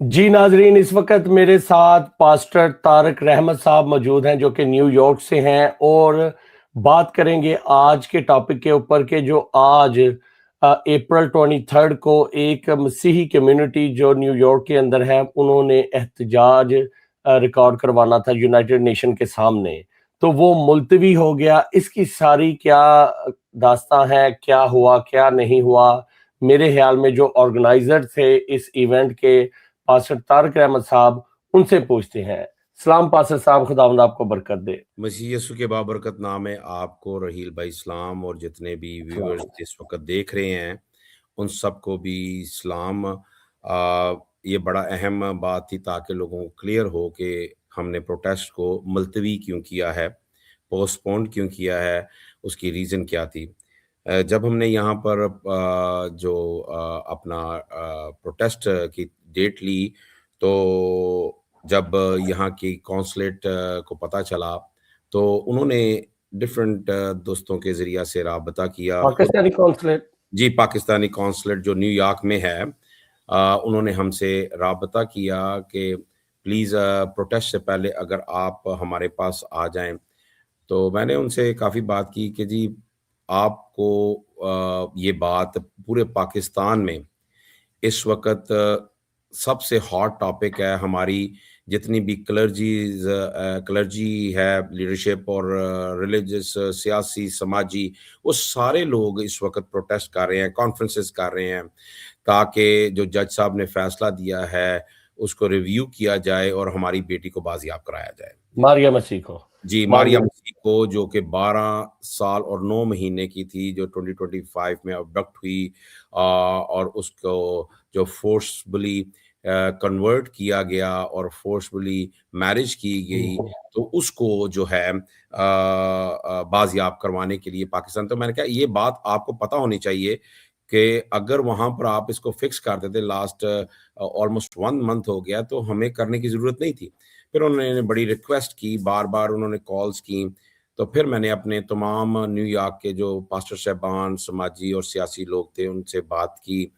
जी नाजरीन, इस वक्त मेरे साथ पास्टर तारक रहमत साहब मौजूद हैं जो कि न्यूयॉर्क से हैं और बात करेंगे आज के टॉपिक के ऊपर के जो आज अप्रैल 23 को एक मसीही कम्युनिटी जो न्यूयॉर्क के अंदर है उन्होंने एहतजाज रिकॉर्ड करवाना था यूनाइटेड नेशन के सामने, तो वो मुलतवी हो गया। इसकी सारी क्या दास्तां है, क्या हुआ क्या नहीं हुआ, मेरे ख्याल में जो ऑर्गेनाइजर थे इस इवेंट के पास्टर तारक रहमत साहब, उनसे पूछते हैं। सलाम पास्टर साहब, खुदावंद आपको बरकत दे। मसीह यीशु के बाबरकत नाम है आपको, रहील भाई सलाम, और जितने भी व्यूअर्स इस वक्त देख रहे हैं उन सबको भी सलाम। ये बड़ा अहम बात थी ताकि लोगों को क्लियर हो कि हमने प्रोटेस्ट को मुलतवी क्यों किया है, पोस्टपोन क्यों किया है, उसकी रीज़न क्या थी। जब हमने यहाँ पर अपना प्रोटेस्ट की डेट ली, तो जब यहाँ की कौंसलेट को पता चला तो उन्होंने डिफरेंट दोस्तों के ज़रिया से राबता किया। खुद पाकिस्तानी कौंसलेट। जी, पाकिस्तानी कौंसलेट जो न्यूयॉर्क में है, उन्होंने हमसे राबता किया कि प्लीज़ प्रोटेस्ट से पहले अगर आप हमारे पास आ जाएँ। तो मैंने उनसे काफ़ी बात की कि जी, आपको ये बात पूरे पाकिस्तान में इस वक़्त सबसे हॉट टॉपिक है। हमारी जितनी भी क्लर्जी है, लीडरशिप और रिलीजियस, सियासी, समाजी, वो सारे लोग इस वक़्त प्रोटेस्ट कर रहे हैं, कॉन्फ्रेंसेस कर रहे हैं, ताकि जो जज साहब ने फ़ैसला दिया है, उसको रिव्यू किया जाए और हमारी बेटी को बाज़ियाब कराया जाए। मारिया मसीह को। जी, मारिया मसीह को, जो कि 12 साल और 9 महीने की थी, जो 2025 में अबडक्ट हुई, और उसको जो फोर्सफुली कन्वर्ट किया गया और फोर्सफुली मैरिज की गई, तो उसको जो है बाज़ियाब करवाने के लिए पाकिस्तान। तो मैंने कहा ये बात आपको पता होनी चाहिए कि अगर वहाँ पर आप इसको फिक्स कर देते, लास्ट ऑलमोस्ट 1 मंथ हो गया, तो हमें करने की ज़रूरत नहीं थी। फिर उन्होंने बड़ी रिक्वेस्ट की, बार-बार उन्होंने कॉल्स की, तो फिर मैंने अपने तमाम न्यूयॉर्क के जो पास्टर साहबान, समाजी और सियासी लोग थे, उनसे बात की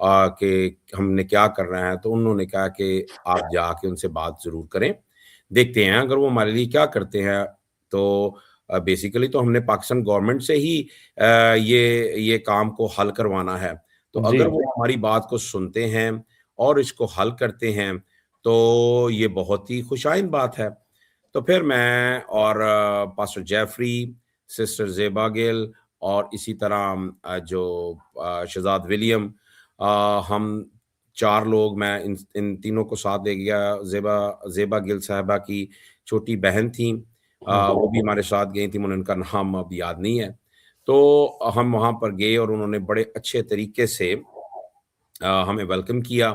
कि हमने क्या करना है। तो उन्होंने कहा कि आप जाके उनसे बात ज़रूर करें, देखते हैं अगर वो हमारे लिए क्या करते हैं। तो बेसिकली तो हमने पाकिस्तान गवर्नमेंट से ही ये काम को हल करवाना है। तो जी। अगर वो हमारी बात को सुनते हैं और इसको हल करते हैं, तो ये बहुत ही खुशाइन बात है। तो फिर मैं और pastor Jeffrey, sister Zeba Gill और इसी तरह शहज़ाद विलियम, हम 4 लोग, मैं इन इन तीनों को साथ ले गया। ज़ेबा गिल साहिबा की छोटी बहन थीं, वो भी हमारे साथ गई थीं, मुझे उनका नाम अब याद नहीं है। तो हम वहाँ पर गए और उन्होंने बड़े अच्छे तरीके से हमें वेलकम किया,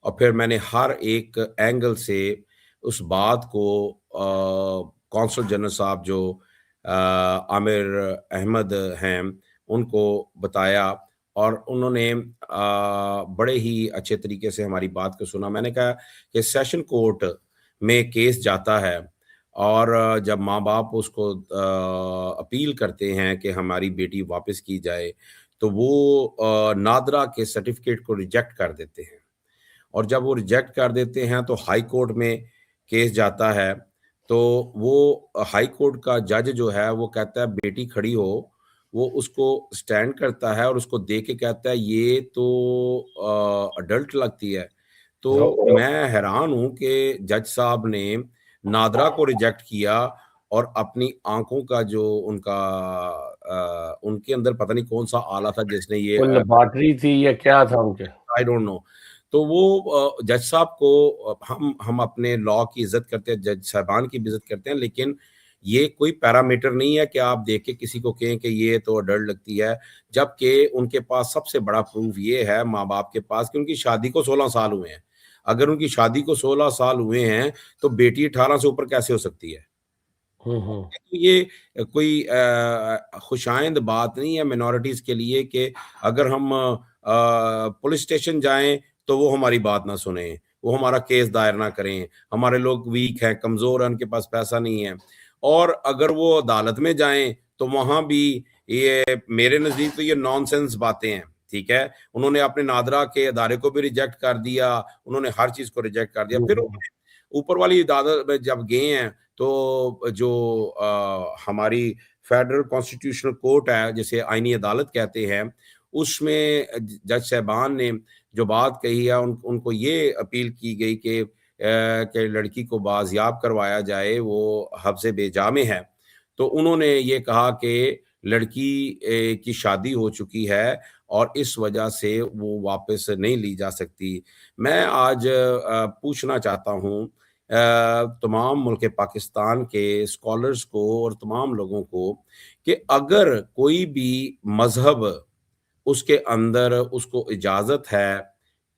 और फिर मैंने हर एक एंगल से उस बात को कौंसल जनरल साहब जो आमिर अहमद हैं, उनको बताया, और उन्होंने बड़े ही अच्छे तरीके से हमारी बात को सुना। मैंने कहा कि सेशन कोर्ट में केस जाता है, और जब माँ-बाप उसको अपील करते हैं कि हमारी बेटी वापस की जाए, तो वो नादरा के सर्टिफिकेट को रिजेक्ट कर देते हैं, और जब वो रिजेक्ट कर देते हैं तो हाई कोर्ट में केस जाता है। तो वो हाई कोर्ट का जज जो है वो कहता है बेटी खड़ी हो, वो उसको स्टैंड करता है और उसको देख के कहता है ये तो अडल्ट लगती है। तो मैं हैरान हूँ कि जज साहब ने नादरा को रिजेक्ट किया, और अपनी आंखों का जो उनके अंदर पता नहीं कौन सा आला था जिसने ये कोई लेबॉर्टरी थी या क्या था उनके? I don't know. तो वो जज साहब को, हम अपने लॉ की इज्जत करते हैं, जज साहबान की भी इज्जत करते हैं, लेकिन ये कोई पैरामीटर नहीं है कि आप देख के किसी को कहें कि ये तो अडल्ट लगती है, जबकि उनके पास सबसे बड़ा प्रूफ ये है माँ बाप के पास कि उनकी शादी को 16 साल हुए हैं। अगर उनकी शादी को 16 साल हुए हैं, तो बेटी 18 से ऊपर कैसे हो सकती है? हम्म। तो ये कोई खुशाइंद बात नहीं है मिनॉरिटीज़ के लिए कि अगर हम पुलिस स्टेशन जाएँ, तो वो हमारी बात ना सुनें, वो हमारा केस दायर ना करें। हमारे लोग वीक हैं, कमज़ोर हैं, उनके पास पैसा नहीं है। और अगर वो अदालत में जाएँ, तो वहाँ भी ये मेरे नज़दीक तो ये नॉनसेंस बातें हैं। ठीक है, उन्होंने अपने नादरा के अदारे को भी रिजेक्ट कर दिया, उन्होंने हर चीज को रिजेक्ट कर दिया। फिर उन्होंने ऊपर वाली अदालत में जब गए हैं तो जो हमारी फेडरल कॉन्स्टिट्यूशनल कोर्ट है, जिसे आईनी अदालत कहते हैं, उसमें जज साहबान ने जो बात कही है, उनको ये अपील की गई कि लड़की को बाजियाब करवाया जाए, वो हब्से बेजा में है। तो उन्होंने ये कहा कि लड़की की शादी हो चुकी है और इस वजह से वो वापस नहीं ली जा सकती। मैं आज पूछना चाहता हूँ तमाम मुल्क पाकिस्तान के स्कॉलर्स को और तमाम लोगों को कि अगर कोई भी मज़हब उसके अंदर उसको इजाज़त है,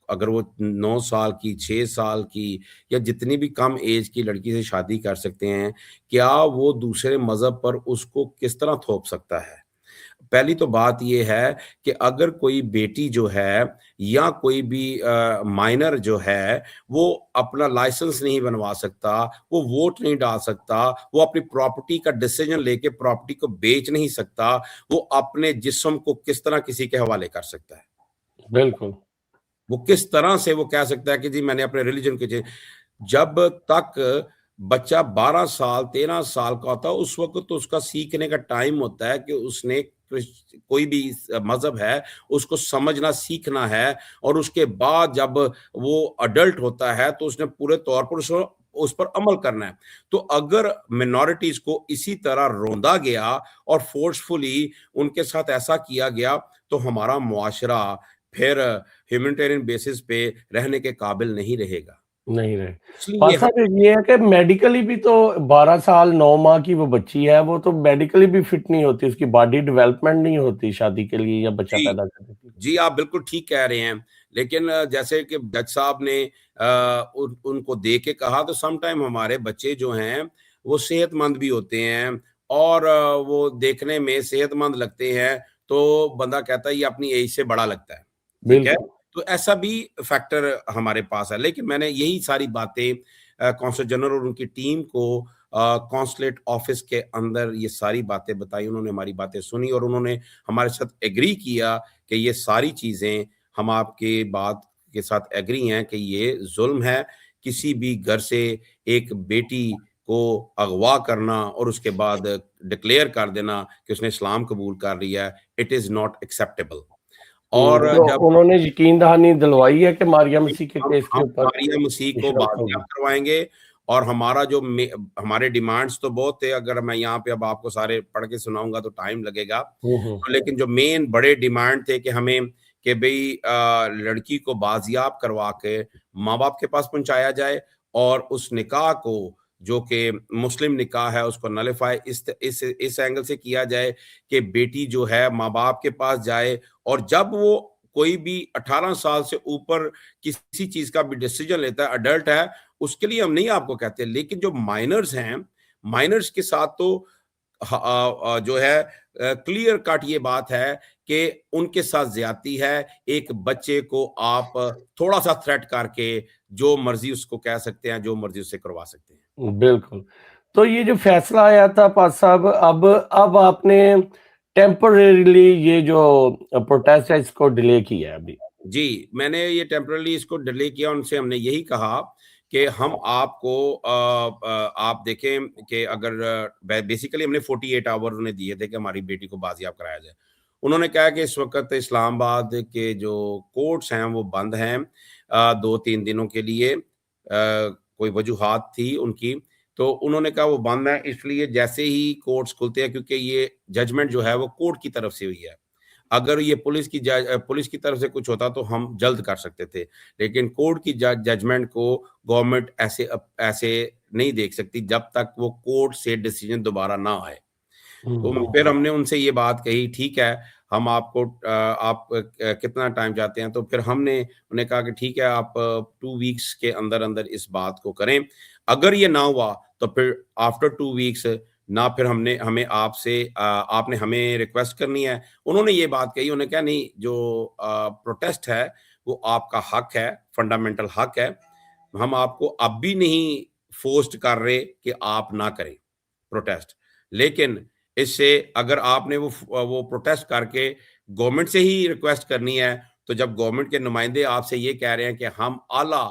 अगर वो 9 साल की, 6 साल की या जितनी भी कम एज की लड़की से शादी कर सकते हैं, क्या वो दूसरे मज़हब पर उसको किस तरह थोप सकता है? पहली तो बात ये है कि अगर कोई बेटी जो है या कोई भी माइनर जो है, वो अपना लाइसेंस नहीं बनवा सकता, वो वोट नहीं डाल सकता, वो अपनी प्रॉपर्टी का डिसीजन लेके प्रॉपर्टी को बेच नहीं सकता, वो अपने जिस्म को किस तरह किसी के हवाले कर सकता है? बिल्कुल। वो किस तरह से वो कह सकता है कि जी मैंने अपने रिलीजन के जब तक बच्चा 12 साल 13 साल का होता है, उस वक्त तो उसका सीखने का टाइम होता है कि उसने कोई भी मजहब है उसको समझना सीखना है, और उसके बाद जब वो अडल्ट होता है तो उसने पूरे तौर पर उस पर अमल करना है। तो अगर मिनॉरिटीज को इसी तरह रोंदा गया और फोर्सफुली उनके साथ ऐसा किया गया, तो हमारा मुआशरा फिर ह्यूमैनिटेरियन बेसिस पे रहने के काबिल नहीं रहेगा। नहीं रहे। इसलिए पास साहब ये है कि मेडिकली भी तो 12 साल 9 माह की वो बच्ची है, वो तो मेडिकली भी फिट नहीं होती, उसकी बॉडी डेवलपमेंट नहीं होती शादी के लिए या बच्चा जी, पैदा करने के लिए। जी, आप बिल्कुल ठीक कह रहे हैं। लेकिन जैसे कि जज साहब ने उनको दे के कहा, तो सम टाइम हमारे बच्चे जो हैं, वो सेहतमंद भी होते हैं और वो देखने में सेहतमंद लगते हैं, तो बंदा कहता है ये अपनी एज से बड़ा लगता है, ठीक है? बिल्कुल। तो ऐसा भी फैक्टर हमारे पास है। लेकिन मैंने यही सारी बातें कौंसल जनरल और उनकी टीम को कॉन्सुलेट ऑफिस के अंदर ये सारी बातें बताई, उन्होंने हमारी बातें सुनी और उन्होंने हमारे साथ एग्री किया कि ये सारी चीज़ें हम आपकी बात के साथ एग्री हैं कि ये ज़ुल्म है। किसी भी घर से एक बेटी को अगवा करना और उसके बाद डिक्लेयर कर देना कि उसने इस्लाम कबूल कर लिया है, इट इज़ नॉट एक्सेप्टेबल। और तो जब उन्होंने यकीन दहानी दिलवाई है कि मारिया मसीह के केस के हम ऊपर मारिया मसीह को इशरत बाजियाब होगी। करवाएँगे और हमारा जो हमारे डिमांड्स तो बहुत थे, अगर मैं यहाँ पे अब आपको सारे पढ़ के सुनाऊँगा तो टाइम लगेगा। हुँ। तो लेकिन जो मेन बड़े डिमांड थे कि हमें कि भई लड़की को बाजियाब करवा के माँ-बाप के पास पहुँचाया जाए और उस निकाह को जो कि मुस्लिम निकाह है उसको नलिफ़ाई इस एंगल से किया जाए कि बेटी जो है माँ-बाप के पास जाए, और जब वो कोई भी 18 साल से ऊपर किसी चीज़ का भी डिसीजन लेता है, अडल्ट है, उसके लिए हम नहीं आपको कहते। लेकिन जो माइनर्स हैं, माइनर्स के साथ तो जो है क्लियर कट ये बात है कि उनके साथ ज्यादती है। एक बच्चे को आप थोड़ा-सा थ्रेट करके जो मर्ज़ी उसको कह सकते हैं, जो मर्ज़ी उससे करवा सकते हैं। बिल्कुल। तो ये जो फैसला आया था पास साहब, अब आपने टेम्परेरीली ये जो प्रोटेस्ट है इसको डिले किया है अभी। जी, मैंने ये टेम्परेरी इसको डिले किया, उनसे हमने यही कहा कि हम आपको आप देखें कि अगर बेसिकली हमने 48 आवर उन्हें दिए थे कि हमारी बेटी को बाजियाब कराया जाए। उन्होंने कहा कि इस वक़्त इस्लामाबाद के जो कोर्ट्स हैं वो बंद हैं 2-3 दिनों के लिए, कोई वजूहात थी उनकी, तो उन्होंने कहा वो बंद है, इसलिए जैसे ही कोर्ट्स खुलते हैं, क्योंकि ये जजमेंट जो है वो कोर्ट की तरफ से हुई है। अगर ये पुलिस की तरफ से कुछ होता तो हम जल्द कर सकते थे, लेकिन कोर्ट की जजमेंट को गवर्नमेंट ऐसे नहीं देख सकती जब तक वो कोर्ट से डिसीजन दोबारा ना आए। तो फिर हमने उनसे ये बात कही, ठीक है, हम आपको आप कितना टाइम चाहते हैं? तो फिर हमने उन्हें कहा कि ठीक है, आप 2 वीक्स के अंदर-अंदर इस बात को करें। अगर ये ना हुआ तो फिर आफ्टर 2 वीक्स ना फिर हमने हमें आपसे आपने हमें रिक्वेस्ट करनी है। उन्होंने ये बात कही, उन्होंने कहा नहीं, जो प्रोटेस्ट है वो आपका हक है, फंडामेंटल हक है। हम आपको अब भी नहीं फोर्स्ड कर रहे कि आप ना करें प्रोटेस्ट। लेकिन इससे अगर आपने वो प्रोटेस्ट करके गवर्नमेंट से ही रिक्वेस्ट करनी है। तो जब गवर्नमेंट के नुमाइंदे आपसे ये कह रहे हैं कि हम आला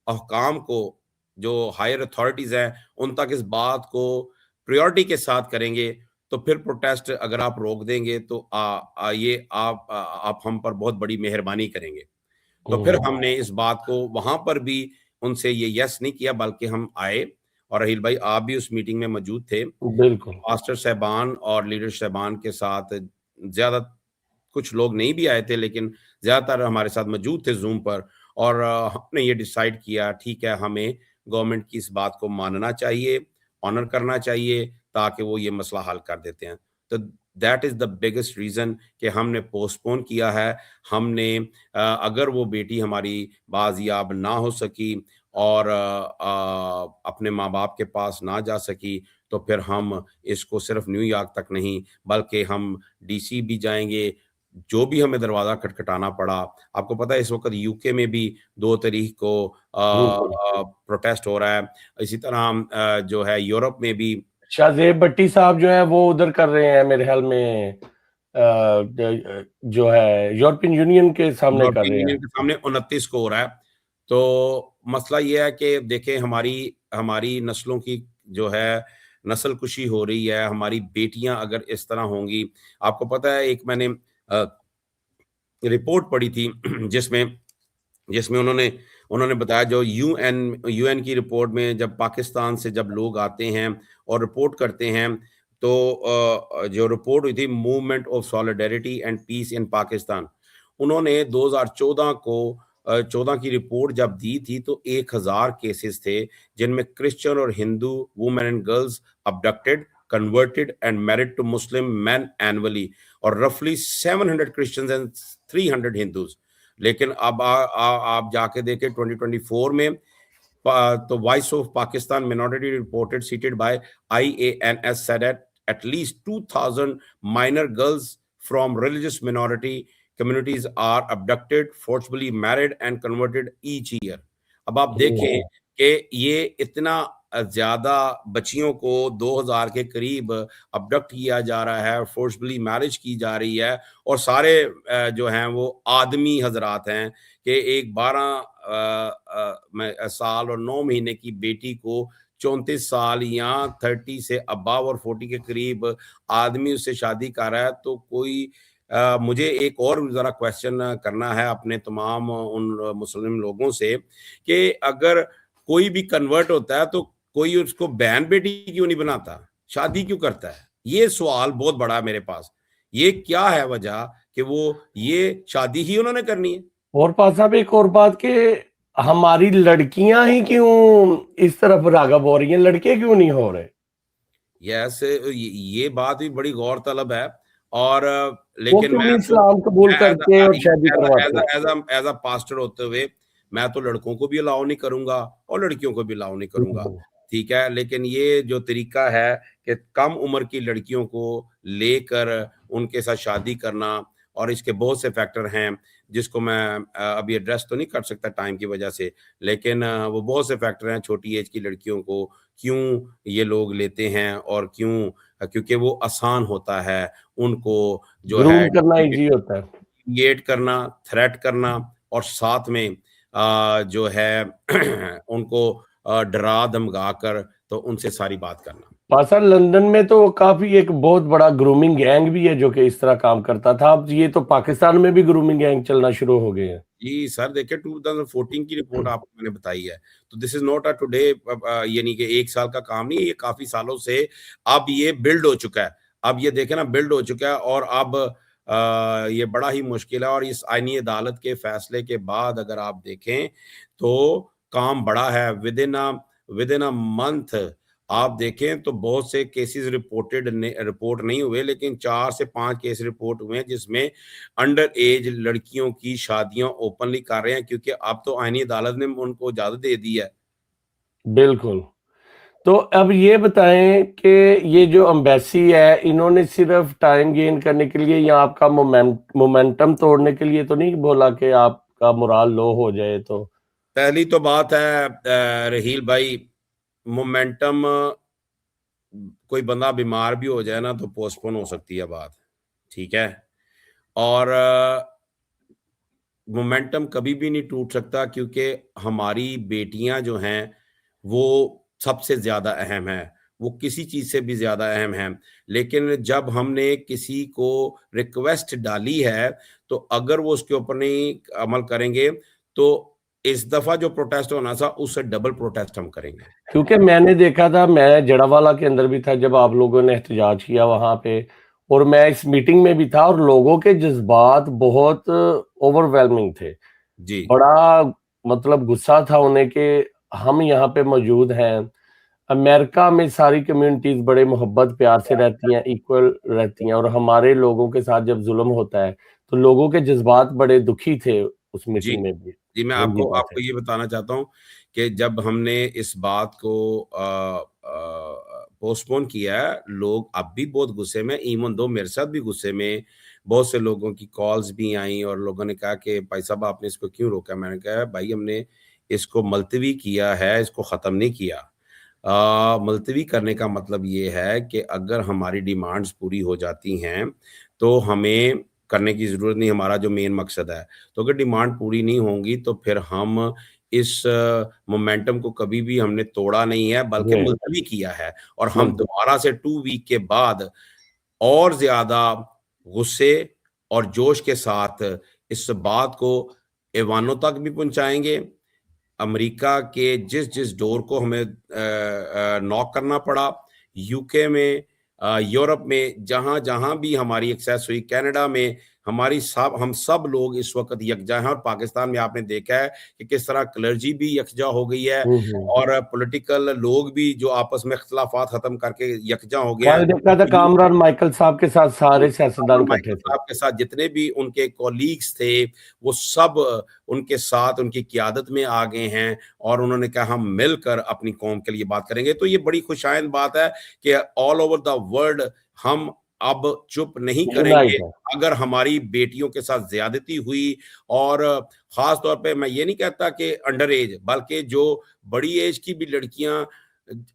अहकाम को, जो हायर अथॉरिटीज़ हैं, उन तक इस बात को प्रायोरिटी के साथ करेंगे, तो फिर प्रोटेस्ट अगर आप रोक देंगे तो ये आप हम पर बहुत बड़ी मेहरबानी करेंगे। तो फिर हम्म, हमने इस बात को वहाँ पर भी उनसे ये यस नहीं किया, बल्कि हम आए, और रहील भाई आप भी उस मीटिंग में मौजूद थे। बिल्कुल। पास्टर साहबान और लीडर साहबान के साथ ज़्यादा कुछ लोग नहीं भी आए थे, लेकिन ज़्यादातर हमारे साथ मौजूद थे ज़ूम पर। और हमने ये डिसाइड किया, ठीक है, हमें गवर्नमेंट की इस बात को मानना चाहिए, ऑनर करना चाहिए, ताकि वो ये मसला हल कर देते हैं। तो that is the biggest reason कि हमने पोस्टपोन किया है। हमने अगर वो बेटी हमारी बाजियाब ना हो सकी और अपने माँ-बाप के पास ना जा सकी, तो फिर हम इसको सिर्फ़ न्यूयॉर्क तक नहीं, बल्कि हम डीसी भी जाएँगे, जो भी हमें दरवाज़ा खटखटाना पड़ा। आपको पता है इस वक़्त यूके में भी 2 तारीख को हम्म, प्रोटेस्ट हो रहा है। इसी तरह जो है यूरोप में भी शाहजेब भट्टी साहब जो है वो उधर कर रहे हैं मेरे ख्याल में, जो है यूरोपियन यूनियन के सामने कर यूरोपियन रहे यूनियन हैं। के सामने 29 को हो रहा है। तो मसला ये है कि देखें, हमारी हमारी नस्लों की जो है नस्लकुशी हो रही है, हमारी बेटियाँ अगर इस तरह होंगी। आपको पता है, एक मैंने अ, रिपोर्ट पढ़ी थी जिसमें जिसमें उन्होंने उन्होंने बताया, जो यूएन की रिपोर्ट में जब पाकिस्तान से जब लोग आते हैं और रिपोर्ट करते हैं, तो जो रिपोर्ट हुई थी movement of solidarity and peace in Pakistan, उन्होंने 2014 को 14 की रिपोर्ट जब दी थी, तो 1000 केसेस थे जिनमें क्रिश्चियन और Hindu women and girls abducted, converted and married to Muslim man annually, और रफली 700 क्रिश्चियंस एंड 300 हिंदूज। लेकिन अब आप जाके देखें 2024 में, तो voice of Pakistan minority reported cited by IANS said that at least 2000 minor girls from religious minority communities are abducted, forcibly married and converted each year. अब आप देखें हम्म, कि ये इतना ज्यादा बच्चियों को 2000 के करीब अबडक्ट किया जा रहा है, फोर्सबली मैरिज की जा रही है, और सारे जो हैं वो आदमी हजरात हैं, कि एक 12 साल और 9 महीने की बेटी को 34 साल या 30 से अबव और 40 के करीब आदमी उससे शादी कर रहा है। तो कोई मुझे एक और ज़रा क्वेश्चन करना है अपने तमाम उन मुस्लिम लोगों से, कि अगर कोई भी कन्वर्ट होता है तो कोई उसको बहन बेटी क्यों नहीं बनाता? शादी क्यों करता है? ये सवाल बहुत बड़ा है मेरे पास। ये क्या है वजह कि वो ये शादी ही उन्होंने करनी है? और पास साहब एक और बात कि हमारी लड़कियां ही क्यों इस तरफ रागब हो रही हैं, लड़के क्यों नहीं हो रहे? यस, ये बात भी बड़ी गौरतलब है। और वो लेकिन क्यों मैं नहीं तो इस्लाम कबूल मैं करते और शादी करवाते? एज अ पास्टर होते हुए, मैं तो लड़कों को भी अलाउ नहीं करूंगा और लड़कियों को भी अलाउ नहीं करूंगा। हम्म, ठीक है, लेकिन ये जो तरीका है कि कम उम्र की लड़कियों को लेकर उनके साथ शादी करना, और इसके बहुत से फैक्टर हैं जिसको मैं अभी एड्रेस तो नहीं कर सकता टाइम की वजह से, लेकिन वो बहुत से फैक्टर हैं। छोटी एज की लड़कियों को क्यों ये लोग लेते हैं, और क्यों? क्योंकि वो आसान होता है उनको जो है ग्रूम करना इजी होता है। क्रिएट करना, थ्रेट करना, और साथ में जो है उनको डरा धमका कर तो उनसे सारी बात करना। पासा लंदन में तो काफी एक बहुत बड़ा ग्रूमिंग गैंग भी है जो कि इस तरह काम करता था। अब ये तो पाकिस्तान में भी ग्रूमिंग गैंग चलना शुरू हो गए हैं। जी सर, देखिए 2014 की रिपोर्ट आपको मैंने बताई है। तो this is not a today, यानी कि एक साल का काम नहीं है, ये काफी सालों से अब ये बिल्ड हो चुका है। अब ये देखें ना, बिल्ड हो चुका है, और अब ये बड़ा ही मुश्किल है। और इस आईनी अदालत के फैसले के बाद अगर आप देखें तो काम बड़ा है। विद इन अ मंथ आप देखें तो बहुत से केसेस रिपोर्ट नहीं हुए, लेकिन 4 से 5 केस रिपोर्ट हुए हैं जिसमें अंडर एज लड़कियों की शादियां ओपनली कर रहे हैं, क्योंकि अब तो आईनी अदालत ने उनको इजाजत दे दी है। बिल्कुल। तो अब ये बताएं कि ये जो एम्बेसी है इन्होंने सिर्फ टाइम गेन करने के लिए या आपका मोमेंटम तोड़ने के लिए तो नहीं बोला कि आपका मोराल लो हो जाए? तो पहली तो बात है रहील भाई, मोमेंटम, कोई बंदा बीमार भी हो जाए ना तो पोस्टपोन हो सकती है बात, ठीक है। और मोमेंटम कभी भी नहीं टूट सकता, क्योंकि हमारी बेटियां जो हैं वो सबसे ज़्यादा अहम है, वो किसी चीज़ से भी ज़्यादा अहम है। लेकिन जब हमने किसी को रिक्वेस्ट डाली है, तो अगर वो उसके ऊपर नहीं अमल करेंगे, तो इस दफ़ा जो प्रोटेस्ट होना था, उससे डबल प्रोटेस्ट हम करेंगे। क्योंकि मैंने देखा था, मैं जड़ावाला के अंदर भी था जब आप लोगों ने एहतजाज किया वहां पे, और मैं इस मीटिंग में भी था, और लोगों के जज्बात बहुत ओवरवेलमिंग थे। जी। बड़ा मतलब गुस्सा था उन्हें कि हम यहाँ पे मौजूद हैं। अमेरिका में सारी कम्युनिटीज बड़े मोहब्बत प्यार से रहती हैं, इक्वल रहती हैं, और हमारे लोगों के साथ जब जुल्म होता है तो लोगों के जज्बात बड़े दुखी थे उस जी। मीटिंग में भी। जी, मैं वही आपको बात है। आपको ये बताना चाहता हूँ कि जब हमने इस बात को पोस्टपोन किया है, लोग अब भी बहुत गुस्से में, इवन दो मेरे साथ भी गुस्से में, बहुत से लोगों की कॉल्स भी आई और लोगों ने कहा कि भाई साहब आपने इसको क्यों रोका? मैंने कहा भाई हमने इसको मुलतवी किया है, इसको ख़त्म नहीं किया। मुलतवी करने का मतलब ये है कि अगर हमारी डिमांड्स पूरी हो जाती हैं, तो हमें करने की ज़रूरत नहीं, हमारा जो मेन मकसद है। तो अगर डिमांड पूरी नहीं होंगी, तो फिर हम इस मोमेंटम को कभी भी हमने तोड़ा नहीं है, बल्कि जी, मुलतवी किया है, और हम बिल्कुल। दोबारा से 2 वीक के बाद और ज़्यादा गुस्से और जोश के साथ इस बात को ऐवानों तक भी पहुँचाएँगे। अमेरिका के जिस-जिस डोर को हमें नॉक करना पड़ा, यूके में, यूरोप में, जहाँ-जहाँ भी हमारी एक्सेस हुई, कनाडा में, हम सब लोग इस वक़्त यकजा हैं, और पाकिस्तान में आपने देखा है कि किस तरह क्लर्जी भी यकजा हो गई है, हम्म। और पॉलिटिकल लोग भी जो आपस में इख्तिलाफ़ात ख़त्म करके यकजा हो गए हैं। कल देखा था कामरान माइकल साहब के साथ सारे सियासतदान और इकट्ठे माइकल थे। साहब के साथ जितने भी उनके कॉलीग्स थे, वो सब उनके साथ उनकी क़यादत में आ गए हैं, और उन्होंने कहा हम मिलकर अपनी कौम के लिए बात करेंगे। तो ये बड़ी खुशाइंद बात है कि ऑल ओवर द वर्ल्ड हम अब चुप नहीं करेंगे। यूनाइट है। अगर हमारी बेटियों के साथ ज़्यादती हुई, और ख़ास तौर पे मैं ये नहीं कहता कि अंडर एज, बल्कि जो बड़ी एज की भी लड़कियाँ,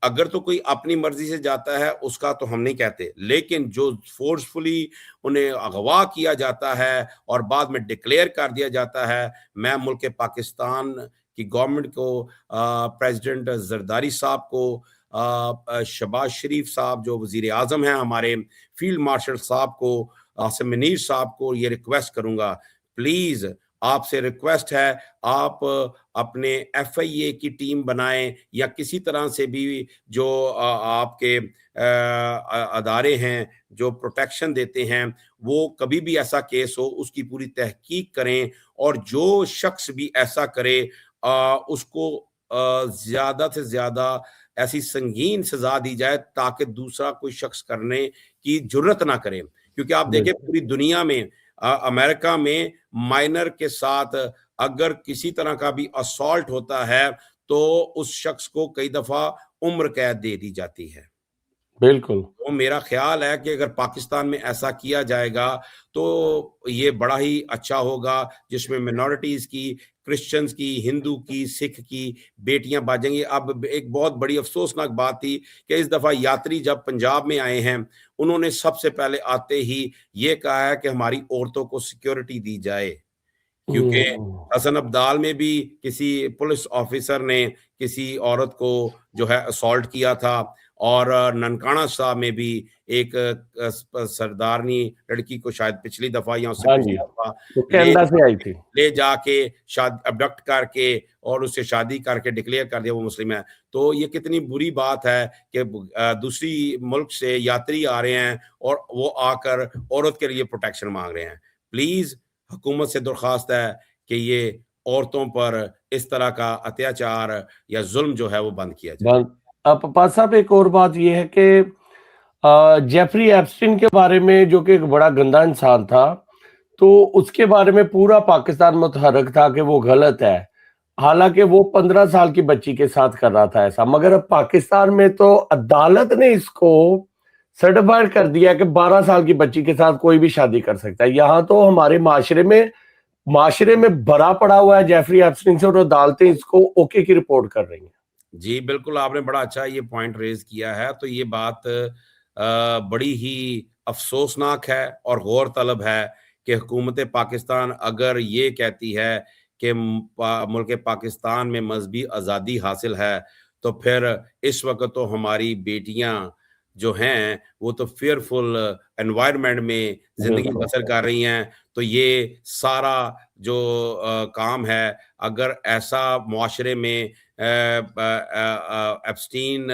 अगर तो कोई अपनी मर्ज़ी से जाता है, उसका तो हम नहीं कहते। लेकिन जो फ़ोर्सफुली उन्हें अगवा किया जाता है और बाद में डिक्लेयर कर दिया जाता है, मैं मुल्क पाकिस्तान की गवर्नमेंट को, प्रेज़िडेंट ज़रदारी साहब को, शहबाज़ शरीफ साहब जो वज़ीर-ए-आज़म हैं हमारे, फ़ील्ड मार्शल साहब को, आसिम मुनीर साहब को ये रिक्वेस्ट करूँगा, प्लीज़ आपसे रिक्वेस्ट है, आप अपने एफआईए की टीम बनाएँ, या किसी तरह से भी जो आपके अदारे हैं, जो प्रोटेक्शन देते हैं, वो कभी भी ऐसा केस हो, उसकी पूरी तहकीक करें, और जो शख्स भी ऐसा करे, उसको ज़्यादा से ज़्यादा ऐसी संगीन सज़ा दी जाए, ताकि दूसरा कोई शख्स करने की जुर्रत ना करे। क्योंकि आप देखें बिल्कुल। पूरी दुनिया में, अमेरिका में माइनर के साथ अगर किसी तरह का भी असॉल्ट होता है, तो उस शख्स को कई दफ़ा उम्र कैद दे दी जाती है। बिल्कुल। तो मेरा ख़्याल है कि अगर पाकिस्तान में ऐसा किया जाएगा, तो ये बड़ा ही अच्छा होगा, जिसमें माइनॉरिटीज़ की, क्रिश्चियंस की, हिंदू की, सिख की बेटियाँ बाजेंगी। अब एक बहुत बड़ी अफ़सोसनाक बात थी कि इस दफ़ा यात्री जब पंजाब में आए हैं, उन्होंने सबसे पहले आते ही ये कहा है कि हमारी औरतों को सिक्योरिटी दी जाए। क्योंकि हम्म। हसन अब्दाल में भी किसी पुलिस ऑफिसर ने किसी औरत को जो है असॉल्ट किया था, और ननकाना साहब में भी एक सरदारनी लड़की को शायद पिछली दफा या उससे हाँ जी, पिछली दफा वो ले कनाडा से आई जाके थी। ले जाके शादी अबडक्ट करके और उससे शादी करके डिक्लेयर कर दिया वो मुस्लिम है। तो ये कितनी बुरी बात है कि दूसरी मुल्क से यात्री आ रहे हैं और वो आकर औरत के लिए प्रोटेक्शन मांग रहे हैं। प्लीज हुकूमत से दरख्वास्त है कि ये औरतों पर इस तरह का अत्याचार या जुल्म जो है वो बंद किया जाए। अब पप्पा साहब एक और बात ये है कि जेफरी एप्स्टीन के बारे में, जो कि एक बड़ा गंदा इंसान था, तो उसके बारे में पूरा पाकिस्तान मुतहरक था कि वो गलत है। हालांकि वो 15 साल की बच्ची के साथ कर रहा था ऐसा, मगर अब पाकिस्तान में तो अदालत ने इसको सर्टिफाइड कर दिया कि 12 साल की बच्ची के साथ कोई भी शादी कर सकता है। यहाँ तो हमारे माशरे में भरा पड़ा हुआ है जेफरी एप्स्टीन से, और अदालतें इसको ओके की रिपोर्ट कर रही हैं। जी, बिल्कुल आपने बड़ा अच्छा ये पॉइंट रेज़ किया है। तो ये बात बड़ी ही अफ़सोसनाक है और गौर तलब है कि हुकूमत पाकिस्तान अगर ये कहती है कि मुल्क पाकिस्तान में मजहबी आज़ादी हासिल है, तो फिर इस वक्त तो हमारी बेटियां जो हैं वो तो फेयरफुल एनवायरनमेंट में जिंदगी बिल्कुल। बसर कर रही हैं। तो ये सारा जो काम है, अगर ऐसा मुआशरे में एब्सटीन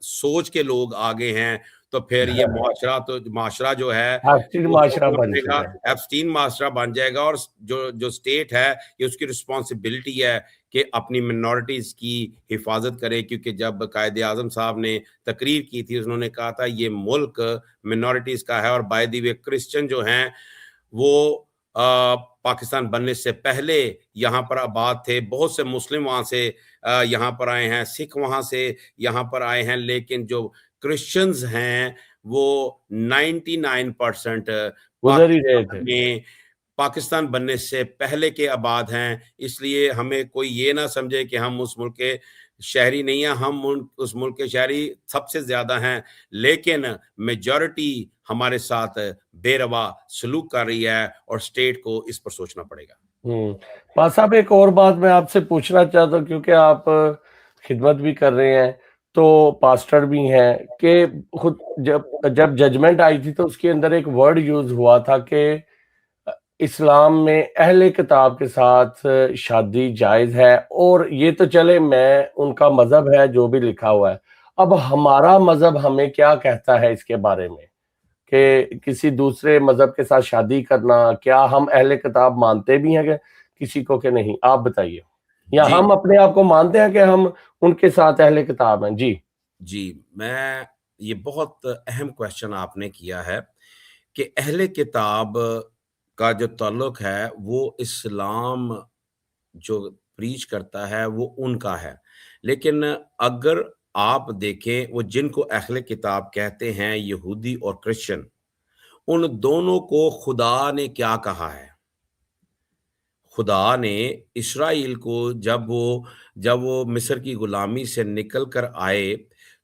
सोच के लोग आगे हैं, तो फिर ये माशरा जो है एब्स्टीन वो माशरा सोचना बन पड़ेगा, चुका है। एब्सटीन माशरा बन जाएगा। और जो जो स्टेट है, ये उसकी रिस्पॉन्सिबिलिटी है कि अपनी मिनॉरिटीज की हिफाजत करे, क्योंकि जब कायदे आजम साहब ने तकरीर की थी, उन्होंने कहा था ये मुल्क मिनॉरिटीज का है। और बाय द वे क्रिश्चियन जो हैं वो पाकिस्तान बनने से पहले यहाँ पर आबाद थे, बहुत से मुस्लिम वहाँ से यहाँ पर आए हैं, सिख वहाँ से यहाँ पर आए हैं, लेकिन जो क्रिश्चियंस हैं वो 99% उधर ही रहे थे। पाकिस्तान बनने से पहले के आबाद हैं। इसलिए हमें कोई ये ना समझे कि हम उस मुल्क के शहरी नहीं हैं, हम उस मुल्क के शहरी सबसे ज्यादा हैं, लेकिन मेजॉरिटी हमारे साथ बेरवा सलूक कर रही है और स्टेट को इस पर सोचना पड़ेगा। पास साहब, एक और बात मैं आपसे पूछना चाहता हूँ, क्योंकि आप खिदमत भी कर रहे हैं तो पास्टर भी हैं, कि खुद जब जब जजमेंट आई थी तो उसके अंदर एक वर्ड यूज हुआ था कि इस्लाम में अहले किताब के साथ शादी जायज है। और ये तो चले, मैं उनका मजहब है जो भी लिखा हुआ है, अब हमारा मजहब हमें क्या कहता है इसके बारे में कि किसी दूसरे मजहब के साथ शादी करना, क्या हम अहले किताब मानते भी हैं कि किसी को कि नहीं? आप बताइए। या जी हम अपने आप को मानते हैं कि हम उनके साथ अहले किताब हैं? जी। जी, मैं ये बहुत अहम क्वेश्चन आपने किया है कि अहले किताब का जो ताल्लुक है वो इस्लाम जो प्रीच करता है वो उनका है। लेकिन अगर आप देखें, वो जिनको अहले किताब कहते हैं, यहूदी और क्रिश्चियन, उन दोनों को खुदा ने क्या कहा है? खुदा ने इस्राएल को जब वो मिस्र की गुलामी से निकल कर आए,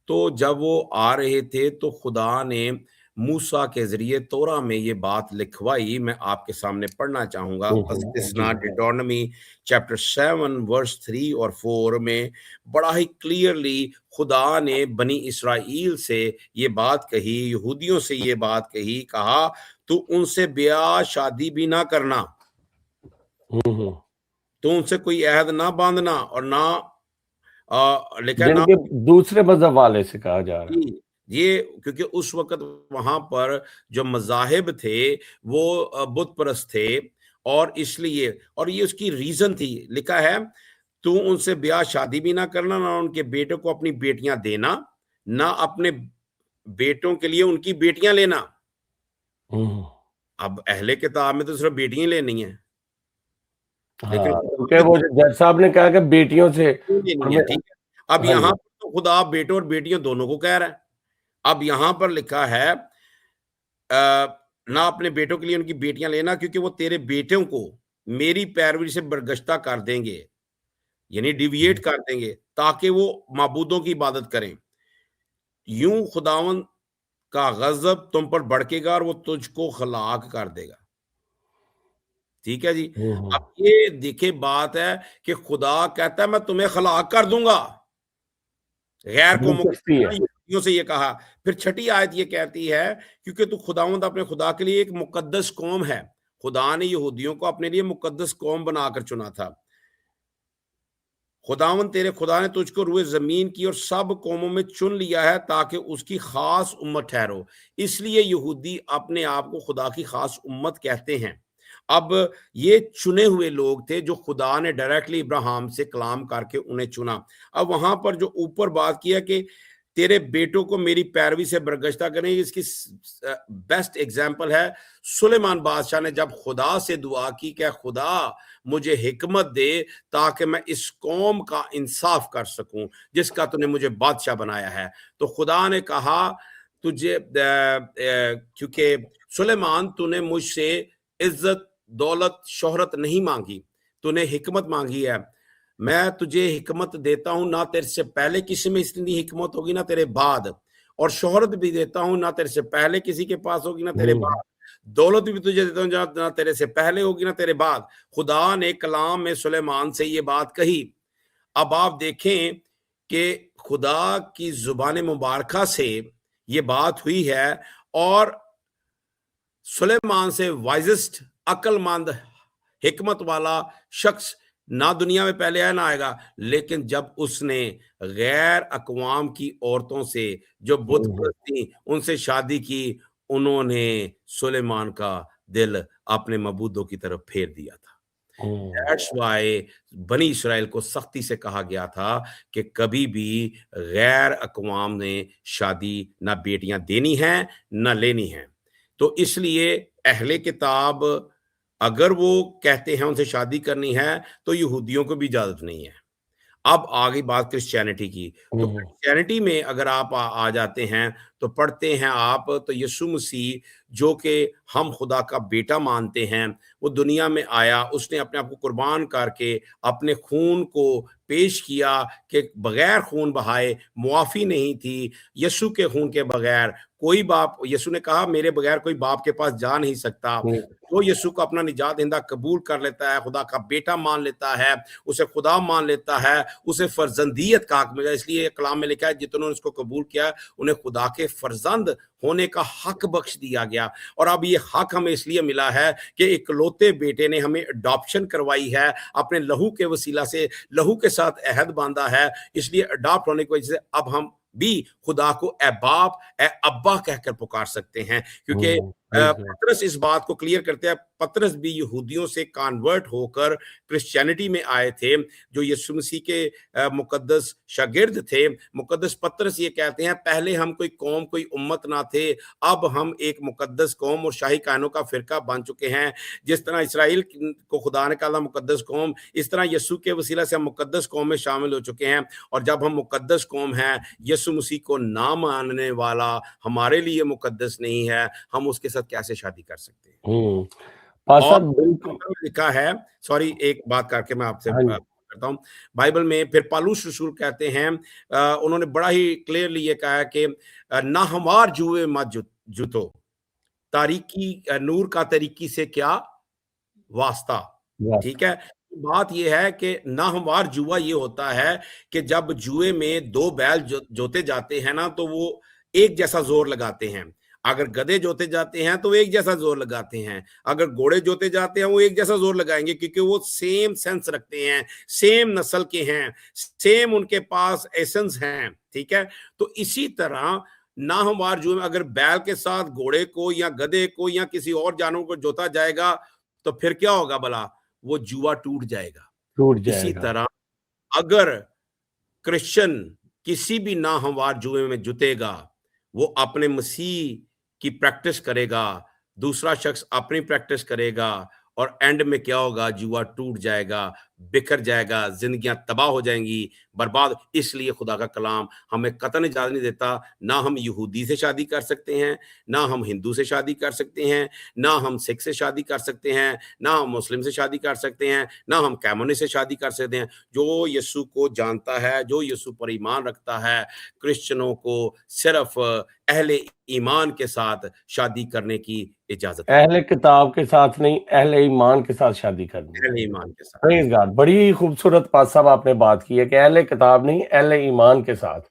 तो जब वो आ रहे थे तो खुदा ने मूसा के ज़रिए तोरा में ये बात लिखवाई। मैं आपके सामने पढ़ना चाहूँगा। जी। इस्ना डिटोनॉमी चैप्टर 7 वर्स 3 और 4 में बड़ा ही क्लियरली खुदा ने बनी इस्राएल से ये बात कही, यहूदियों से ये बात कही, कहा तू उनसे ब्याह शादी भी ना करना, तो उनसे कोई अहद ना बांधना, और ना लिखा है ना। जिनके दूसरे मजहब वाले से कहा जा रहा है। जी, ये क्योंकि उस वक्त वहां पर जो मजाहिब थे वो बुत परस्त थे, और इसलिए, और ये उसकी रीजन थी, लिखा है तू उनसे ब्याह शादी भी ना करना, ना उनके बेटों को अपनी बेटियां देना, ना अपने बेटों के लिए उनकी बेटियां लेना। हम्म। अब अहले किताब में तो सिर्फ बेटियां लेनी है, लेकिन हाँ, क्योंकि वो जज साहब ने कहा कि बेटियों से। और लेनी है, मैं। ठीक है। अब हाँ यहाँ जी। पर तो खुदा बेटों और बेटियों दोनों को कह रहा है। अब यहाँ पर लिखा है ना अपने बेटों के लिए उनकी बेटियां लेना, क्योंकि वो तेरे बेटों को मेरी पैरवी से बरगश्ता कर देंगे, यानी डिविएट कर देंगे, ताकि वो माबूदों की इबादत करें। यूं खुदावन का गजब तुम पर भड़केगा और वो तुझको हलाक कर देगा। ठीक है जी। हम्म। अब ये देखिए बात है कि खुदा कहता है मैं तुम्हें हलाक कर दूंगा, गैर कौमों दिलचस्पी है। यहूदियों से ये कहा। फिर छठी आयत ये कहती है, क्योंकि तू खुदावंद अपने खुदा के लिए एक मुकद्दस कौम है। खुदा ने यहूदियों को अपने लिए मुकद्दस कौम बनाकर चुना था। खुदावंद तेरे खुदा ने तुझको रुए जमीन की और सब कौमों में चुन लिया है, ताकि उसकी खास उम्मत ठहरो। इसलिए यहूदी अपने आप को खुदा की खास उम्मत कहते हैं। अब ये चुने हुए लोग थे जो खुदा ने डायरेक्टली इब्राहिम से कलाम करके उन्हें चुना। अब वहां पर जो ऊपर बात किया कि तेरे बेटों को मेरी पैरवी से बरगश्ता करें, इसकी बेस्ट एग्जाम्पल है सुलेमान बादशाह ने जब खुदा से दुआ की कि खुदा मुझे हिकमत दे ताकि मैं इस कौम का इंसाफ कर सकूं जिसका तूने मुझे बादशाह बनाया है। तो खुदा ने कहा तुझे क्योंकि सुलेमान तूने मुझसे इज्जत दौलत शोहरत नहीं मांगी, तूने हिकमत मांगी है। मैं तुझे हिकमत देता हूं, ना तेरे से पहले किसी में इतनी हिकमत होगी ना तेरे बाद, और शोहरत भी देता हूं, ना तेरे से पहले किसी के पास होगी ना तेरे बाद। दौलत भी तुझे देता हूँ ना तेरे से पहले होगी ना तेरे बाद। खुदा ने कलाम में सुलेमान से ये बात कही। अब आप देखें कि खुदा की जुबान मुबारका से ये बात हुई है और सुलेमान से वाइजेस्ट अक्लमंद हिकमत वाला शख्स ना दुनिया में पहले आया ना आएगा, लेकिन जब उसने गैर अकवाम की औरतों से जो बुत परस्त थी उनसे शादी की, उन्होंने सुलेमान का दिल अपने मबूदों की तरफ फेर दिया था। दैट्स व्हाई बनी इस्राएल को सख्ती से कहा गया था कि कभी भी गैर अकवाम ने शादी ना बेटियां देनी है ना लेनी है। तो इसलिए अहले किताब अगर वो कहते हैं उनसे शादी करनी है तो यहूदियों को भी इजाजत नहीं है। अब आ गई बात क्रिश्चियनिटी की। तो क्रिश्चियनिटी में अगर आप आ जाते हैं तो पढ़ते हैं आप तो यीशु मसीह जो कि हम खुदा का बेटा मानते हैं, वो दुनिया में आया, उसने अपने आप को कुर्बान करके अपने खून को पेश किया कि बगैर खून बहाए मुआफ़ी नहीं थी। यीशु के खून के बगैर कोई बाप, यीशु ने कहा मेरे बगैर कोई बाप के पास जा नहीं सकता। जो यीशु को अपना निजात दहिंदा कबूल कर लेता है, खुदा का बेटा मान लेता है, उसे खुदा मान लेता है, उसे फर्जंदियत का हक मिला। इसलिए कलाम में लिखा है जितनों ने उसको कबूल किया उन्हें खुदा के फर्जंद होने का हक बख्श दिया गया। और अब ये हक हमें इसलिए मिला है कि इकलौते बेटे ने हमें अडॉप्शन करवाई है, अपने लहू के वसीला से लहू के साथ अहद बांधा है। इसलिए अडॉप्ट होने की वजह से अब हम भी खुदा को ए बाप ए अब्बा कहकर पुकार सकते हैं, क्योंकि पतरस इस बात को क्लियर करते हैं। पतरस भी यहूदियों से कन्वर्ट होकर क्रिश्चियनिटी में आए थे, जो यीशु मसीह के मुकद्दस शागिर्द थे। मुकद्दस पतरस ये कहते हैं पहले हम कोई कौम कोई उम्मत ना थे, अब हम एक मुकद्दस कौम और शाही कायनों का फिरका बन चुके हैं। जिस तरह इसराइल को खुदा ने कहा मुकद्दस कौम, इस तरह यीशु के वसीला से हम मुकद्दस कौम में शामिल हो चुके हैं। और जब हम मुकद्दस कौम हैं, यीशु मसीह को ना मानने वाला हमारे लिए मुकद्दस नहीं है, हम उसके साथ कैसे शादी कर सकते हैं? और लिखा है, सॉरी एक बात करके मैं आपसे करता हूँ। बाइबल में फिर पौलुस रसूल कहते हैं, उन्होंने बड़ा ही क्लियरली ये कहा है कि नाहमार जुए मत जुतो, तारीकी नूर का तरीकी से क्या वास्ता। ठीक है, बात यह है कि नाहमार जुआ ये होता है कि जब जुए में दो बैल जोते जाते हैं ना, तो वो एक जैसा जोर लगाते हैं। अगर गधे जोते जाते हैं तो एक जैसा जोर लगाते हैं, अगर घोड़े जोते जाते हैं वो एक जैसा जोर लगाएंगे, क्योंकि वो सेम सेंस रखते हैं, सेम नस्ल के हैं, सेम उनके पास एसेंस हैं। ठीक है, तो इसी तरह नाहमार जुए में अगर बैल के साथ घोड़े को या गधे को या किसी और जानवर को जोता जाएगा तो फिर क्या होगा भला? वो जुआ टूट जाएगा। इसी तरह अगर क्रिश्चियन किसी भी नाहमवार जुए में जुतेगा, वो अपने मसीह की प्रैक्टिस करेगा, दूसरा शख्स अपनी प्रैक्टिस करेगा, और एंड में क्या होगा? जुआ टूट जाएगा, बिखर जाएगा, जिंदगियां तबाह हो जाएंगी, बर्बाद। इसलिए खुदा का कलाम हमें कतई इजाजत नहीं देता, ना हम यहूदी से शादी कर सकते हैं, ना हम हिंदू से शादी कर सकते हैं, ना हम सिख से शादी कर सकते हैं, ना हम मुस्लिम से शादी कर सकते हैं, ना हम कैमोनी से शादी कर सकते हैं। जो यीशु को जानता है, जो यीशु पर ईमान रखता है, क्रिश्चियनों को सिर्फ अहले ईमान के साथ शादी करने की इजाजत है। अहले किताब के साथ नहीं, अहले ईमान के साथ शादी करनी। अहले ईमान के साथ। Praise God. बड़ी खूबसूरत पास साहब आपने बात की है कि अहले किताब नहीं, अहले ईमान के साथ।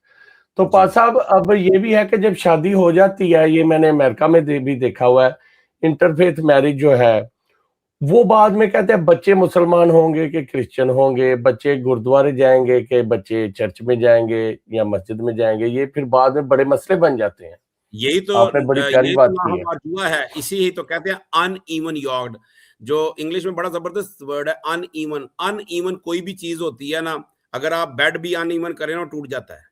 तो पास साहब अब ये भी है कि जब शादी हो जाती है, ये मैंने अमेरिका में भी देखा हुआ है, इंटरफेथ मैरिज जो है, वो बाद में कहते हैं बच्चे मुसलमान होंगे कि क्रिश्चियन होंगे, बच्चे गुरुद्वारे जाएंगे कि बच्चे चर्च में जाएंगे या मस्जिद में जाएंगे, ये फिर बाद में बड़े मसले बन जाते हैं। यही तो आपने बड़ी प्यारी बात की है। जुआ है, इसी ही तो कहते हैं अनइवन यॉक्ड, जो इंग्लिश में बड़ा जबरदस्त वर्ड है अनइवन। अनइवन कोई भी चीज होती है ना, अगर आप बेड भी अनइवन करें ना टूट जाता है,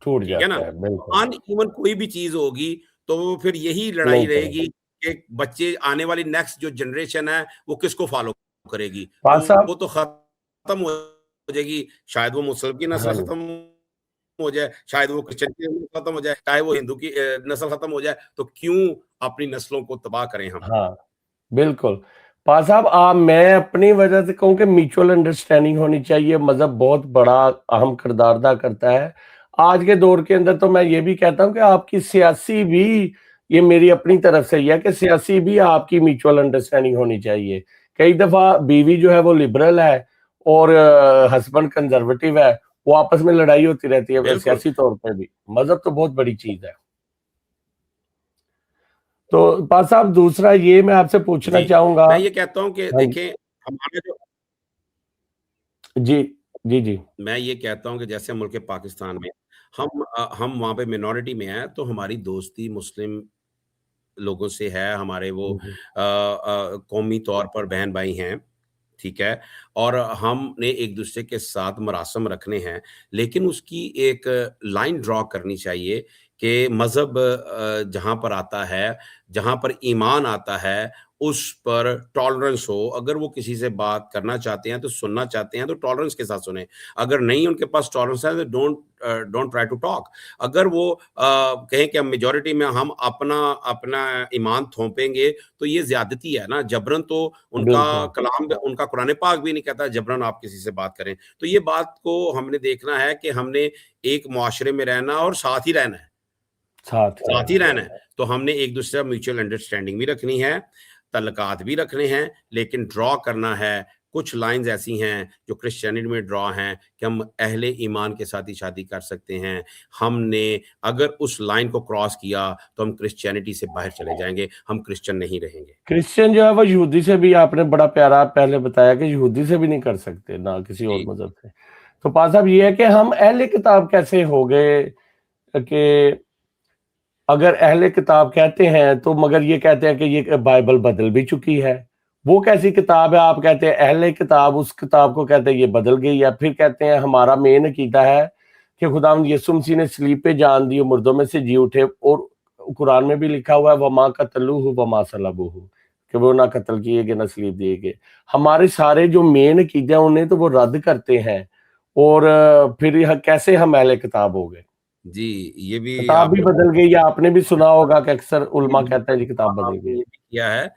टूट ठीक है ना। बिल्कुल। अनइवन कोई भी चीज होगी तो फिर यही लड़ाई रहेगी कि बच्चे, आने वाली नेक्स्ट जो जनरेशन है वो किसको फॉलो करेगी। वो तो खत्म हो जाएगी, शायद वो मुस्लिम की नस्ल खत्म हो जाए, शायद वो क्रिश्चियन की नस्ल खत्म हो जाए, चाहे वो हिंदू की नस्ल खत्म हो जाए, तो क्यों अपनी नस्लों को तबाह करें हम। हाँ, बिल्कुल। पास साहब मैं अपनी वजह से कहूँ कि म्यूचुअल अंडरस्टैंडिंग होनी चाहिए। मजहब बहुत बड़ा अहम किरदार अदा करता है। आज के दौर के अंदर तो मैं ये भी कहता हूँ कि आपकी सियासी भी ये मेरी अपनी तरफ से ही है कि सियासी भी आपकी म्यूचुअल अंडरस्टैंडिंग होनी चाहिए। कई दफ़ा बीवी जो है वो लिबरल है और हस्बैंड कंज़र्वेटिव है, वो आपस में लड़ाई होती रहती है बिल्कुल। सियासी तौर पे भी। मज़हब तो बहुत बड़ी चीज़ है। तो पास साहब दूसरा ये मैं आपसे पूछना जी, चाहूँगा। मैं ये कहता हूँ कि हाँ, देखें हमारा जो जी, जी, जी। मैं ये कहता हूँ कि जैसे मुल्क पाकिस्तान में हम वहाँ पे मिनॉरिटी में हैं, तो हमारी दोस्ती मुस्लिम लोगों से है, हमारे वो हुँ, हुँ। कौमी तौर पर बहन-भाई हैं, ठीक है? और हमने एक-दूसरे के साथ मरासम रखने हैं, लेकिन उसकी एक लाइन ड्रॉ करनी चाहिए कि मज़हब जहाँ पर आता है, जहाँ पर ईमान आता है, उस पर टॉलरेंस हो। अगर वो किसी से बात करना चाहते हैं, तो सुनना चाहते हैं, तो टॉलरेंस के साथ सुनें। अगर नहीं उनके पास टॉलरेंस है, तो डोंट ट्राई टू टॉक। अगर वो कहें कि हम मेजॉरिटी में हम अपना अपना ईमान थोपेंगे, तो ये ज़्यादती है ना, जबरन तो उनका बिल्कुल, कलाम उनका कुरान पाक भी नहीं कहता जबरन आप किसी से बात करें। तो ये बात को हमने देखना है कि हमने एक मुआशरे में रहना और साथ ही रहना है। साथ ही साथ ही रहना है। रहना है। तो हमने एक-दूसरे का म्यूचुअल अंडरस्टैंडिंग भी रखनी है, तल्लकात भी रखने हैं, लेकिन ड्रॉ करना है। कुछ लाइन्स ऐसी हैं जो क्रिश्चियनिटी में ड्रॉ हैं कि हम अहले ईमान के साथ ही शादी कर सकते हैं। हमने अगर उस लाइन को क्रॉस किया तो हम क्रिश्चियनिटी से बाहर चले जाएँगे, हम क्रिश्चियन नहीं रहेंगे। क्रिश्चियन जो है वो यहूदी से भी आपने बड़ा प्यारा पहले बताया कि यहूदी से भी नहीं कर सकते, ना किसी और जी। मज़हब से। तो पास साहब ये है कि हम अहले किताब कैसे हो गए कि अगर अहले किताब कहते हैं तो मगर ये कहते हैं कि ये बाइबल बदल भी चुकी है। वो कैसी किताब है आप कहते हैं अहले किताब उस किताब को कहते हैं ये बदल गई है। फिर कहते हैं हमारा मेन अकीदा है कि खुदावंद यीशु मसीह ने सलीब पे जान दी और मुर्दों में से जी उठे और कुरान में भी लिखा हुआ है वमा कतलूहु वमा सलबूहु कि वो ना कत्ल किए गए ना सलीब दिए गए। हमारे सारे जो मेन अकीदे हैं उन्हें तो वो रद्द करते हैं और फिर यह कैसे हम अहले किताब हो गए? जी, ये भी किताब भी आपने बदल गई या आपने भी सुना होगा कि अक्सर ये उलमा भी कहते हैं जी किताब बदल आपने गई। ये भी किया है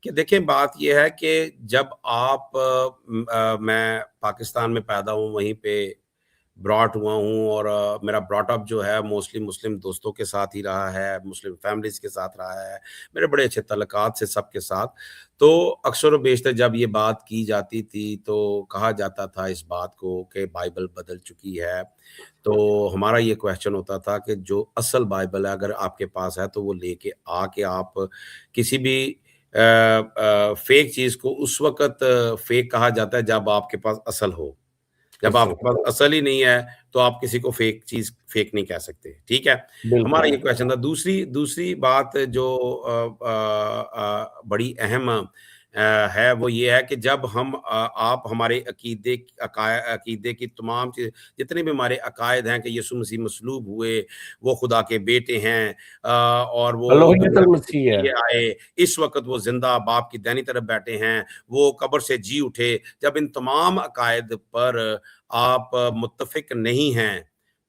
कि देखिए बात ये है कि जब आप मैं पाकिस्तान में पैदा हूँ, वहीं पे ब्रॉट हुआ हूँ और मेरा ब्रॉट अप जो है मोस्टली मुस्लिम दोस्तों के साथ ही रहा है, मुस्लिम फैमिलीज़ के साथ रहा है, मेरे बड़े अच्छे तल्लुकात से सबके साथ। तो अक्सर व बेशतर जब ये बात की जाती थी, तो कहा जाता था इस बात को कि बाइबल बदल चुकी है। तो हमारा ये क्वेश्चन होता था कि जो असल बाइबल है अगर आपके पास है, तो वो लेके आके आप किसी भी फ़ेक चीज़ को उस वक़्त फ़ेक कहा जाता है जब आपके पास असल हो। जब असल आपके पास असल ही नहीं है, तो आप किसी को फ़ेक चीज़ फ़ेक नहीं कह सकते, ठीक है? हमारा बिल्कुल, ये क्वेश्चन था। दूसरी दूसरी बात जो बड़ी अहम है, वो ये है कि जब हम आप हमारे अकीदे की तमाम चीज़ जितने भी हमारे अकायद हैं कि यीशु मसीह मसलूब हुए, वो खुदा के बेटे हैं और वो दुनिया अलोहियतुल में मसीह है। लिए आए, इस वक़्त वो ज़िंदा बाप की दाहिनी तरफ बैठे हैं, वो कब्र से जी उठे। जब इन तमाम अकायद पर आप मुत्तफ़िक नहीं हैं,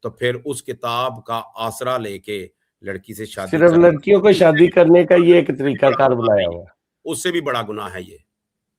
तो फिर उस किताब का आसरा लेके लड़की से शादी सिर्फ करना लड़कियों को उससे शादी भी करने का ये एक उससे भी बड़ा तरीकाकार गुनाह है बनाया ये, हुआ है। उससे भी बड़ा गुनाह है ये।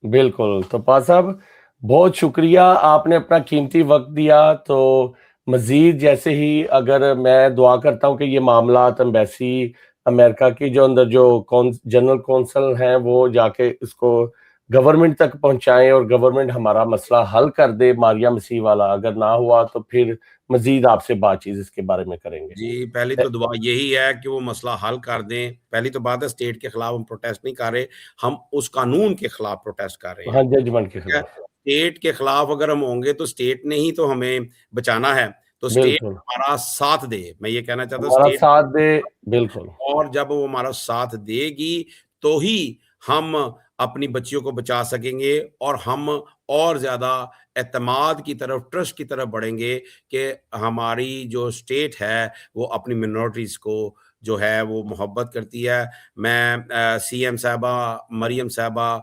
बिल्कुल, तो पास साहब बहुत शुक्रिया आपने अपना कीमती वक़्त दिया, तो मज़ीद जैसे ही अगर मैं दुआ करता हूँ कि ये मामलात एम्बेसी अमेरिका की जो अंदर जो जनरल कौंसल हैं, वो जाके इसको गवर्नमेंट तक पहुँचाएँ और गवर्नमेंट हमारा मसला हल कर दे मारिया मसीह वाला। अगर ना हुआ तो फिर मज़ीद आपसे बातचीत इसके बारे में करेंगे। जी, पहली तो दुआ यही है कि वो मसला हल कर दें। पहली तो बात है स्टेट के खिलाफ हम प्रोटेस्ट नहीं कर रहे, हम उस कानून के खिलाफ प्रोटेस्ट कर रहे हैं, हाँ, जजमेंट के ठीक है? खिलाफ। स्टेट के खिलाफ अगर हम होंगे तो स्टेट ने ही तो हमें बचाना है, तो स्टेट बिल्कुल, हमारा साथ दे। मैं ये कहना चाहता हूँ हमारा स्टेट साथ दे बिल्कुल, और जब वो हमारा साथ देगी, तो ही हम अपनी बच्चियों को बचा सकेंगे और हम और ज़्यादा एतमाद की तरफ, ट्रस्ट की तरफ बढ़ेंगे कि हमारी जो स्टेट है, वो अपनी मिनॉरिटीज़ को जो है, वो मोहब्बत करती है। मैं सीएम साहिबा, मरियम साहिबा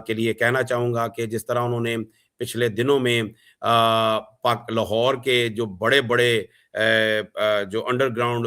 के लिए कहना चाहूँगा कि जिस तरह उन्होंने पिछले दिनों में पाक लाहौर के जो बड़े-बड़े जो अंडरग्राउंड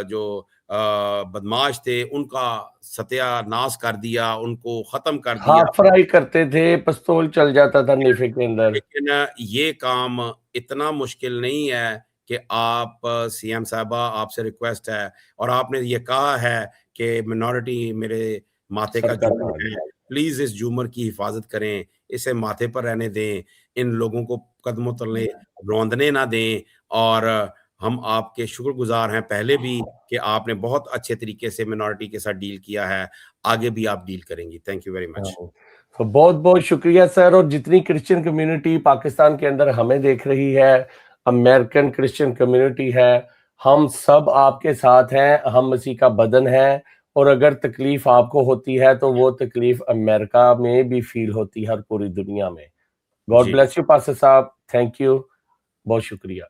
जो बदमाश थे, उनका सत्यानाश कर दिया, उनको ख़त्म कर दिया। हाथ फ्राई करते थे, पिस्तौल चल जाता था नेफे के अंदर। लेकिन ये काम इतना मुश्किल नहीं है कि आप सीएम साहिबा आपसे रिक्वेस्ट है और आपने ये कहा है कि मिनॉरिटी मेरे माथे का सरकार झूमर मान है, लिया। प्लीज़ इस झूमर की हिफ़ाज़त करें, इसे माथे पर रहने दें, इन लोगों को कदमों तले रौंदने ना दें और हम आपके शुक्रगुज़ार हैं पहले भी कि आपने बहुत अच्छे तरीके से मिनॉरिटी के साथ डील किया है, आगे भी आप डील करेंगी। Thank you very much. हाँ, तो बहुत-बहुत शुक्रिया सर। और जितनी क्रिश्चियन कम्युनिटी पाकिस्तान के अंदर हमें देख रही है, अमेरिकन क्रिश्चियन कम्युनिटी है, हम सब आपके साथ हैं, हम मसीह का बदन है। और अगर तकलीफ आपको होती है तो वो तकलीफ अमेरिका में भी फील होती है और पूरी दुनिया में। God ji, bless you pastor साहब, थैंक यू, बहुत शुक्रिया।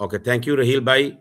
ओके, थैंक यू रहील भाई।